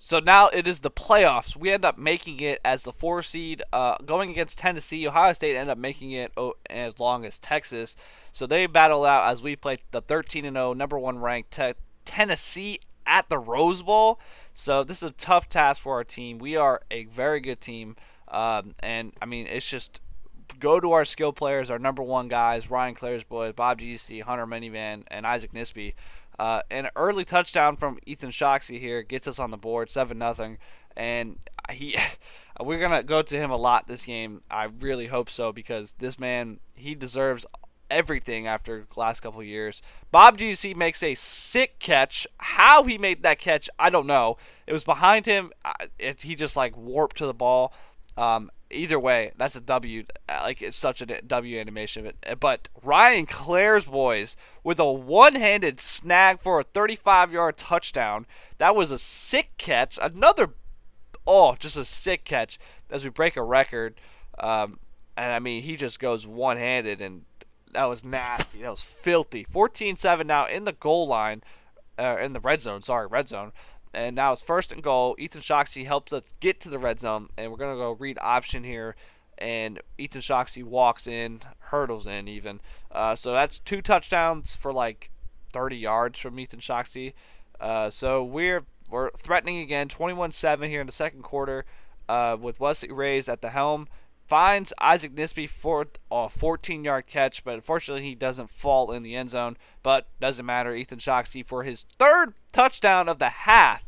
So now it is the playoffs. We end up making it as the 4 seed, going against Tennessee. Ohio State ended up making it as long as Texas. So they battle out as we play the 13-0 number one ranked Tennessee at the Rose Bowl. So this is a tough task for our team. We are a very good team, and I mean it's just go to our skill players, our number one guys, Ryan Claire's boys, Bob GC, Hunter Minivan, and Isaac Nisby. An early touchdown from Ethan Shoxey here gets us on the board, 7-0, and we're gonna go to him a lot this game. I really hope so because this man, he deserves everything after the last couple of years. Bob GC makes a sick catch. How he made that catch, I don't know. It was behind him. He just like warped to the ball. Either way, that's a W. Like it's such a W animation. But Ryan Claire's boys with a one-handed snag for a 35-yard touchdown. That was a sick catch. Just a sick catch as we break a record. And I mean, he just goes one-handed, and that was nasty. That was filthy. 14-7 now in the goal line, in the red zone. Sorry, red zone. And now it's 1st and goal. Ethan Shoxey helps us get to the red zone. And we're going to go read option here. And Ethan Shoxey walks in, hurdles in even. So that's 2 touchdowns for like 30 yards from Ethan Shoxey. So we're threatening again. 21-7 here in the second quarter with Wesley Reyes at the helm. Finds Isaac Nisby for a 14-yard catch, but unfortunately he doesn't fall in the end zone. But doesn't matter. Ethan Shoxey for his 3rd touchdown of the half,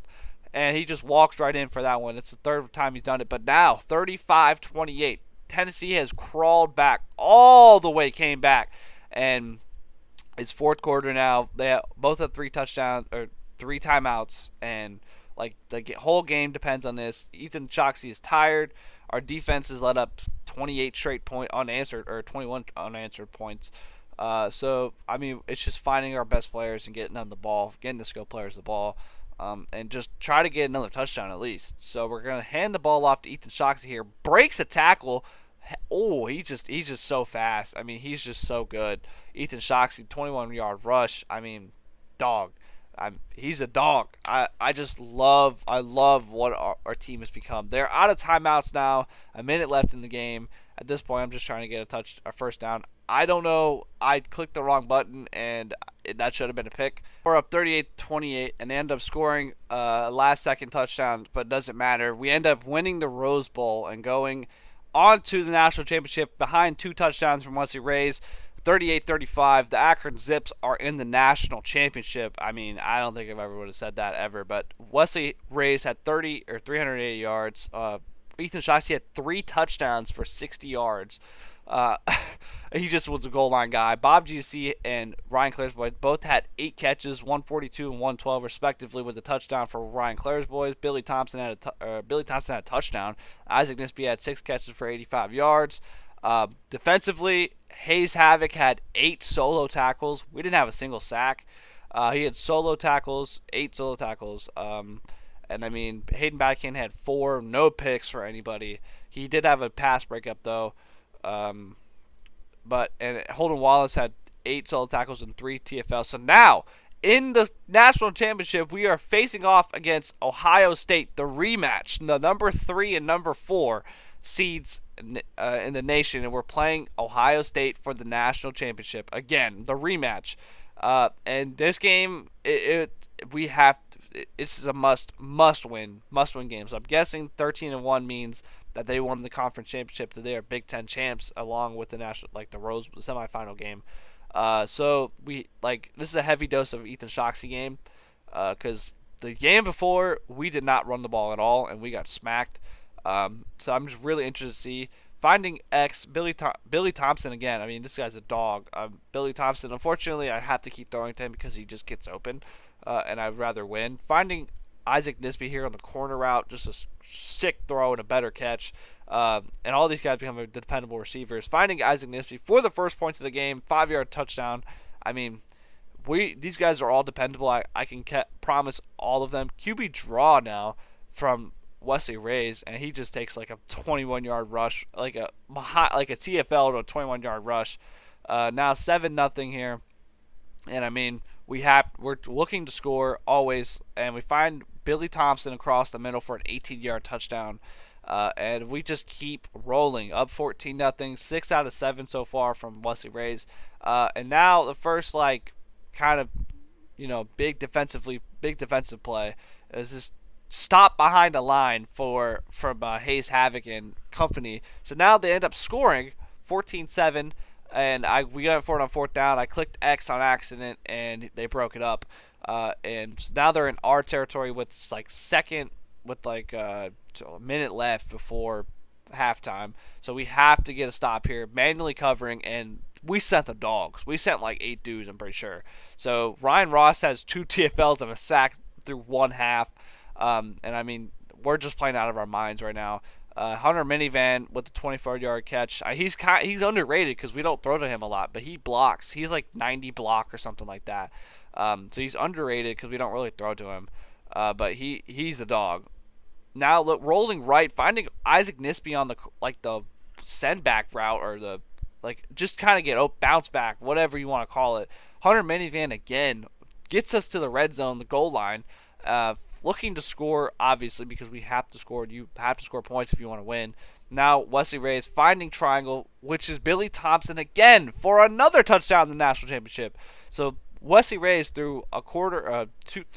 and he just walks right in for that one. It's the 3rd time he's done it. But now 35-28, Tennessee has crawled back all the way, came back, and it's 4th quarter now. They both have 3 touchdowns or 3 timeouts, and like the whole game depends on this. Ethan Shoxey is tired. Our defense has let up 28 straight unanswered or 21 unanswered points. So I mean, it's just finding our best players and getting them the ball, getting the skill players the ball, and just try to get another touchdown at least. So we're gonna hand the ball off to Ethan Shoxey here. Breaks a tackle. Oh, he's just so fast. I mean, he's just so good. Ethan Shoxey, 21-yard rush. I mean, dog. He's a dog. I love what our team has become. They're out of timeouts now. A minute left in the game. At this point, I'm just trying to get a first down. I don't know. I clicked the wrong button, and that should have been a pick. We're up 38-28, and they end up scoring a last-second touchdown, but it doesn't matter. We end up winning the Rose Bowl and going on to the national championship behind 2 touchdowns from Wesley Reyes. 38-35, the Akron Zips are in the national championship. I mean, I don't think I've ever would have said that ever, but Wesley Reyes had 380 yards. Ethan Shoxey had 3 touchdowns for 60 yards. He just was a goal line guy. Bob GC and Ryan Claire's boys both had 8 catches, 142 and 112 respectively, with a touchdown for Ryan Claire's boys. Billy Thompson had a touchdown. Isaac Nisby had 6 catches for 85 yards. Defensively, Hayes Havoc had 8 solo tackles. We didn't have a single sack. He had 8 solo tackles. And I mean, Hayden Badkin had 4, no picks for anybody. He did have a pass breakup though. And Holden Wallace had 8 solo tackles and 3 TFL. So now, in the national championship, we are facing off against Ohio State, the rematch, the number 3 and number 4 seeds in the nation, and we're playing Ohio State for the national championship again, the rematch. And this game, it's a must win game. So I'm guessing 13-1 means that they won the conference championship, so they are Big Ten champs along with the national, like the Rose semifinal game. So this is a heavy dose of Ethan Shoxey game, because the game before we did not run the ball at all and we got smacked. So I'm just really interested to see finding Billy Thompson again. I mean, this guy's a dog. Billy Thompson. Unfortunately, I have to keep throwing to him because he just gets open, and I'd rather win. Finding Isaac Nisby here on the corner route, just a sick throw and a better catch. And all these guys become dependable receivers. Finding Isaac Nisby for the first points of the game, 5-yard touchdown. I mean, these guys are all dependable. I can promise all of them. QB draw now from Wesley Reyes, and he just takes like a 21-yard rush, like a TFL to a 21-yard rush. Now 7-0 here, and I mean we have we're looking to score always, and we find Billy Thompson across the middle for an 18-yard touchdown. And we just keep rolling, up 14-0, 6 out of 7 so far from Wesley Rays. And now the first kind of big defensive play is just stop behind the line from Hayes Havoc and company. So now they end up scoring 14-7, and we got for it on fourth down. I clicked X on accident, and they broke it up. And now they're in our territory with second with a minute left before halftime. So we have to get a stop here, manually covering, and we sent the dogs. We sent 8 dudes, I'm pretty sure. So Ryan Ross has 2 TFLs and a sack through one half. And I mean, we're just playing out of our minds right now. Hunter Minivan with the 24-yard catch. He's underrated because we don't throw to him a lot, but he blocks. He's 90 block or something like that. So he's underrated because we don't really throw to him. But he's a dog. Now look, rolling right, finding Isaac Nisby on the send back route, or the just kind of bounce back, whatever you want to call it. Hunter Minivan again gets us to the red zone, the goal line. Looking to score, obviously, because we have to score. You have to score points if you want to win. Now Wesley Rays finding triangle, which is Billy Thompson again for another touchdown in the national championship. So Wesley Rays through a quarter,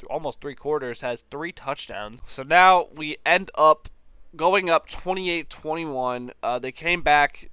almost 3 quarters, has 3 touchdowns. So now we end up going up 28-21. They came back,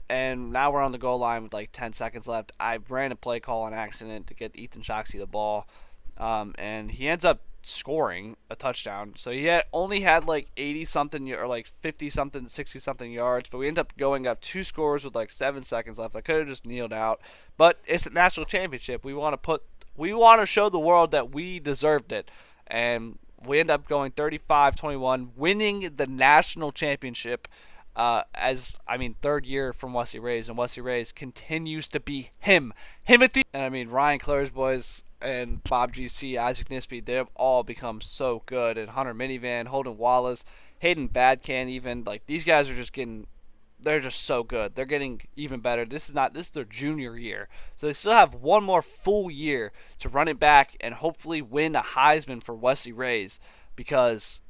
and now we're on the goal line with 10 seconds left. I ran a play call on accident to get Ethan Shoxey the ball, and he ends up scoring a touchdown. So he only had 80-something or 50-something, 60-something yards, but we end up going up 2 scores with 7 seconds left. I could have just kneeled out, but it's a national championship. We want to show the world that we deserved it, and we end up going 35-21, winning the national championship. Third year from Wesley Rays, and Wesley Rays continues to be him at the. And Ryan Clare's boys and Bob GC, Isaac Nisby, they've all become so good. And Hunter Minivan, Holden Wallace, Hayden Badcan, even these guys are they're just so good. They're getting even better. This is their junior year, so they still have one more full year to run it back and hopefully win a Heisman for Wesley Rays, because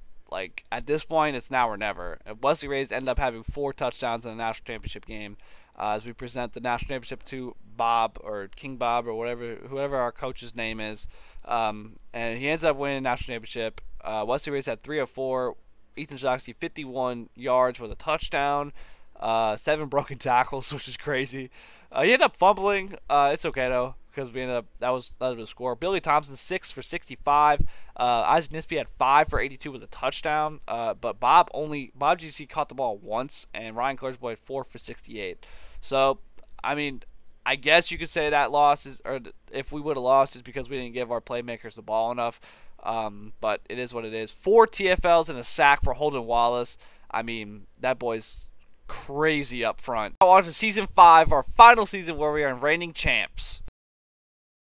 at this point, it's now or never. Wesley Rays end up having 4 touchdowns in a national championship game, as we present the national championship to Bob, or King Bob, or whoever our coach's name is, and he ends up winning the national championship. Wesley Rays had 3 of 4. Ethan Shoxey 51 yards with a touchdown, 7 broken tackles, which is crazy. He ended up fumbling. It's okay though, because we ended up that was the score. Billy Thompson 6 for 65. Isaac Nisby had 5 for 82 with a touchdown. But Bob GC caught the ball once, and Ryan Clare's boy had 4 for 68. So I guess you could say that loss is, or if we would have lost, is because we didn't give our playmakers the ball enough. But it is what it is. 4 TFLs and a sack for Holden Wallace. That boy's crazy up front. On to season 5, our final season, where we are reigning champs.